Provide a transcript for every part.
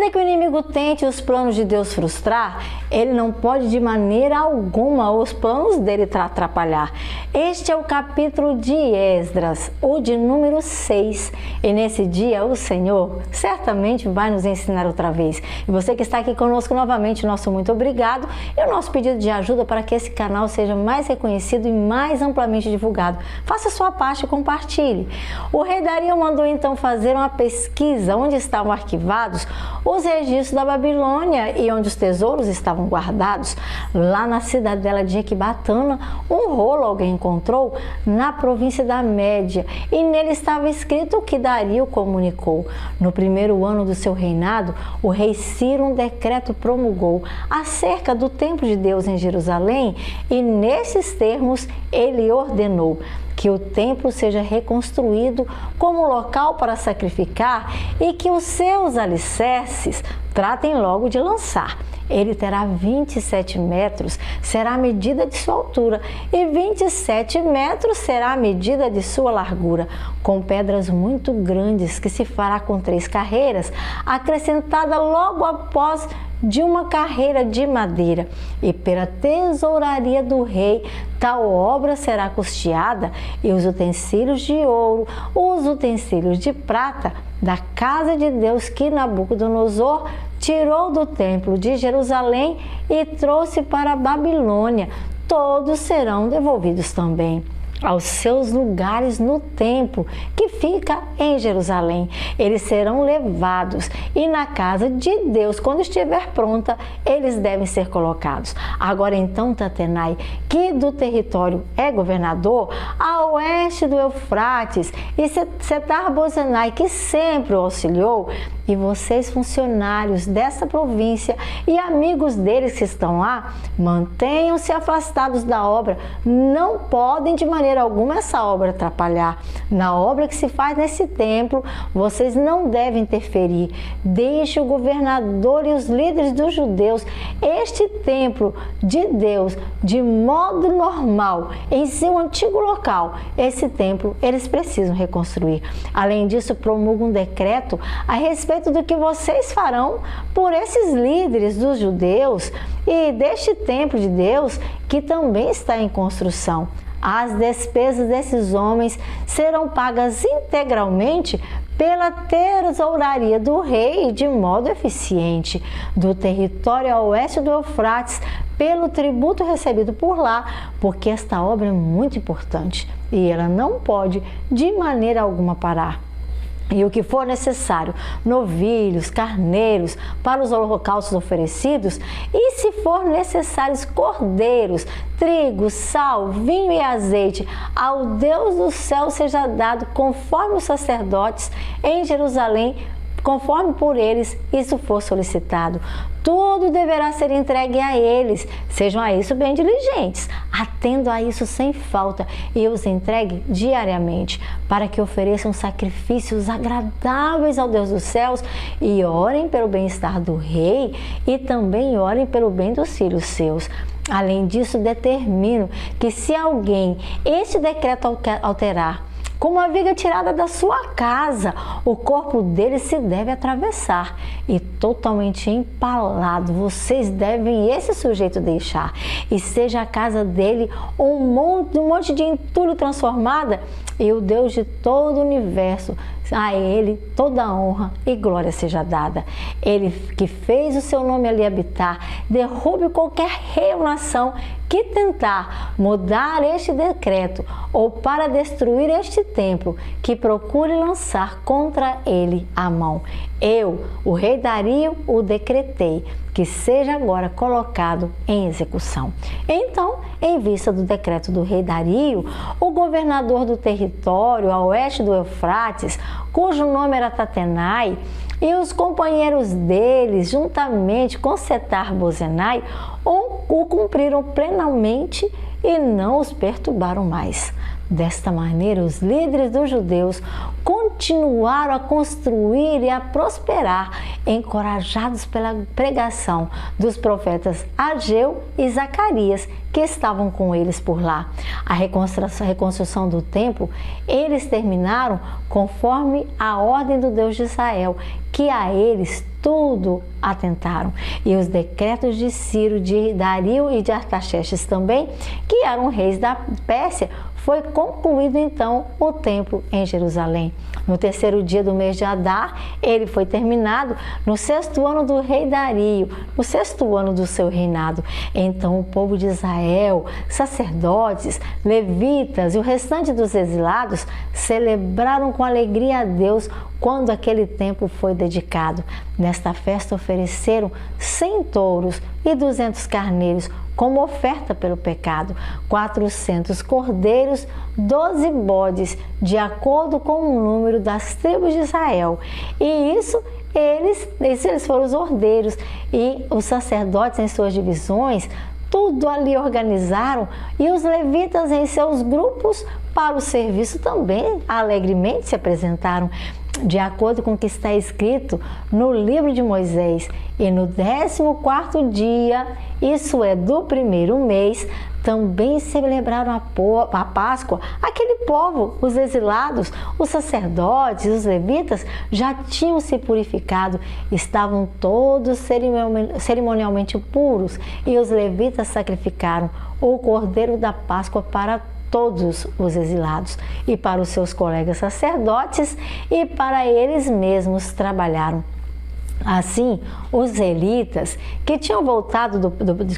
ainda que o inimigo tente os planos de Deus frustrar, ele não pode de maneira alguma os planos dele atrapalhar. Este é o capítulo de Esdras, o de número 6. E nesse dia o Senhor certamente vai nos ensinar outra vez. E você que está aqui conosco novamente, nosso muito obrigado. E o nosso pedido de ajuda para que esse canal seja mais reconhecido e mais amplamente divulgado. Faça a sua parte e compartilhe. O rei Dario mandou então fazer uma pesquisa onde estavam arquivados os registros da Babilônia e onde os tesouros estavam guardados. Lá na cidadela de Ecbatana, um rolo alguém encontrou na província da Média e nele estava escrito o que Dario comunicou. No primeiro ano do seu reinado, o rei Ciro um decreto promulgou acerca do templo de Deus em Jerusalém e nesses termos ele ordenou que o templo seja reconstruído como local para sacrificar e que os seus alicerces tratem logo de lançar. Ele terá 27 metros, será a medida de sua altura, e 27 metros será a medida de sua largura, com pedras muito grandes que se fará com 3 carreiras, acrescentada logo após de uma carreira de madeira, e pela tesouraria do rei tal obra será custeada, e os utensílios de ouro, os utensílios de prata da casa de Deus que Nabucodonosor tirou do templo de Jerusalém e trouxe para a Babilônia, todos serão devolvidos também aos seus lugares no templo que fica em Jerusalém. Eles serão levados e na casa de Deus, quando estiver pronta, eles devem ser colocados. Agora então, Tatenai, que do território é governador, a oeste do Eufrates, e Setar-Bozenai, que sempre o auxiliou, e vocês, funcionários dessa província e amigos deles que estão lá, mantenham-se afastados da obra. Não podem de maneira alguma essa obra atrapalhar. Na obra que se faz nesse templo, vocês não devem interferir. Deixe o governador e os líderes dos judeus este templo de Deus de modo normal, em seu antigo local. Esse templo eles precisam reconstruir. Além disso, promulga um decreto a respeito do que vocês farão por esses líderes dos judeus e deste templo de Deus que também está em construção. As despesas desses homens serão pagas integralmente pela tesouraria do rei de modo eficiente, do território a oeste do Eufrates, pelo tributo recebido por lá, porque esta obra é muito importante e ela não pode de maneira alguma parar. E o que for necessário, novilhos, carneiros, para os holocaustos oferecidos, e se for necessários cordeiros, trigo, sal, vinho e azeite, ao Deus do céu seja dado conforme os sacerdotes em Jerusalém, conforme por eles isso for solicitado. Tudo deverá ser entregue a eles. Sejam a isso bem diligentes, atendo a isso sem falta e os entregue diariamente, para que ofereçam sacrifícios agradáveis ao Deus dos céus e orem pelo bem-estar do rei e também orem pelo bem dos filhos seus. Além disso, determino que se alguém este decreto alterar, como a viga tirada da sua casa, o corpo dele se deve atravessar e totalmente empalado vocês devem esse sujeito deixar, e seja a casa dele um monte de entulho transformada, e o Deus de todo o universo, a ele toda a honra e glória seja dada. Ele que fez o seu nome ali habitar, derrube qualquer rei ou nação que tentar mudar este decreto ou para destruir este templo, que procure lançar contra ele a mão. Eu, o rei Dario, o decretei, que seja agora colocado em execução. Então, em vista do decreto do rei Dario, o governador do território a oeste do Eufrates, cujo nome era Tatenai, e os companheiros deles, juntamente com Setar-Bozenai, o cumpriram plenamente e não os perturbaram mais. Desta maneira, os líderes dos judeus continuaram a construir e a prosperar, encorajados pela pregação dos profetas Ageu e Zacarias, que estavam com eles por lá. A reconstrução do templo, eles terminaram conforme a ordem do Deus de Israel, que a eles tudo atentaram. E os decretos de Ciro, de Dario e de Artaxerxes também, que eram reis da Pérsia, foi concluído então o templo em Jerusalém. No terceiro dia do mês de Adar, ele foi terminado no 6º ano do rei Dario, no 6º ano do seu reinado. Então o povo de Israel, sacerdotes, levitas e o restante dos exilados celebraram com alegria a Deus quando aquele templo foi dedicado. Nesta festa ofereceram 100 touros e 200 carneiros como oferta pelo pecado, 400 cordeiros, 12 bodes, de acordo com o número das tribos de Israel. E eles foram os ordeiros, e os sacerdotes em suas divisões, tudo ali organizaram, e os levitas em seus grupos para o serviço também alegremente se apresentaram, de acordo com o que está escrito no livro de Moisés. E no 14º dia, isso é do primeiro mês, também celebraram a Páscoa. Aquele povo, os exilados, os sacerdotes, os levitas, já tinham se purificado, estavam todos cerimonialmente puros, e os levitas sacrificaram o cordeiro da Páscoa para todos os exilados, e para os seus colegas sacerdotes, e para eles mesmos trabalharam. Assim, os israelitas, que tinham voltado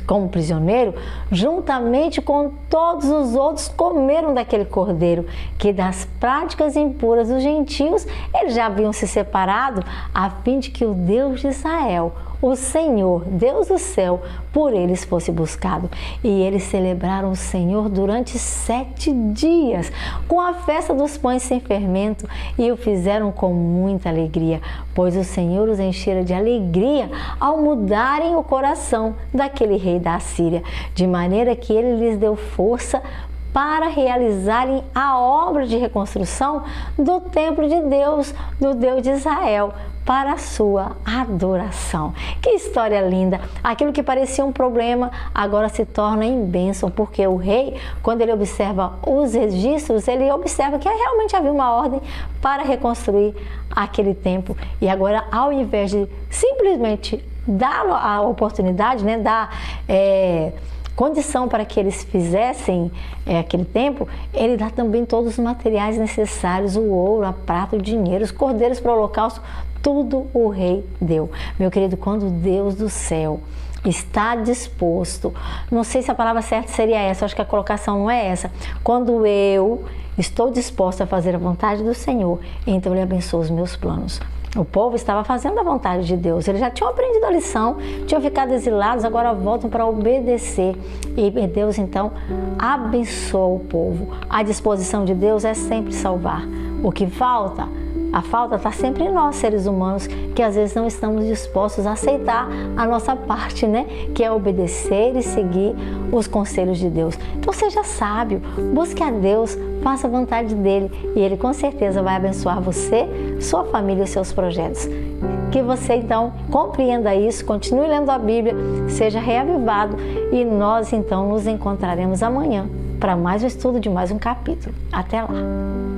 como prisioneiro, juntamente com todos os outros, comeram daquele cordeiro, que das práticas impuras dos gentios eles já haviam se separado, a fim de que o Deus de Israel, o Senhor, Deus do céu, por eles fosse buscado. E eles celebraram o Senhor durante 7 dias, com a festa dos pães sem fermento, e o fizeram com muita alegria, pois o Senhor os enchera de alegria ao mudarem o coração daquele rei da Assíria, de maneira que ele lhes deu força para realizarem a obra de reconstrução do templo de Deus, do Deus de Israel, para a sua adoração. Que história linda! Aquilo que parecia um problema agora se torna em bênção, porque o rei, quando ele observa os registros, ele observa que realmente havia uma ordem para reconstruir aquele templo. E agora, ao invés de simplesmente dar a oportunidade, dar condição para que eles fizessem aquele templo, ele dá também todos os materiais necessários, o ouro, a prata, o dinheiro, os cordeiros para o holocausto, tudo o rei deu. Meu querido, quando Deus do céu está disposto, não sei se a palavra certa seria essa, acho que a colocação não é essa, quando eu estou disposto a fazer a vontade do Senhor, então Ele abençoa os meus planos. O povo estava fazendo a vontade de Deus, eles já tinham aprendido a lição, tinham ficado exilados, agora voltam para obedecer. E Deus então abençoa o povo. A disposição de Deus é sempre salvar. O que falta? A falta está sempre em nós, seres humanos, que às vezes não estamos dispostos a aceitar a nossa parte, que é obedecer e seguir os conselhos de Deus. Então seja sábio, busque a Deus, faça a vontade dEle, e Ele com certeza vai abençoar você, sua família e seus projetos. Que você então compreenda isso, continue lendo a Bíblia, seja reavivado, e nós então nos encontraremos amanhã para mais um estudo de mais um capítulo. Até lá!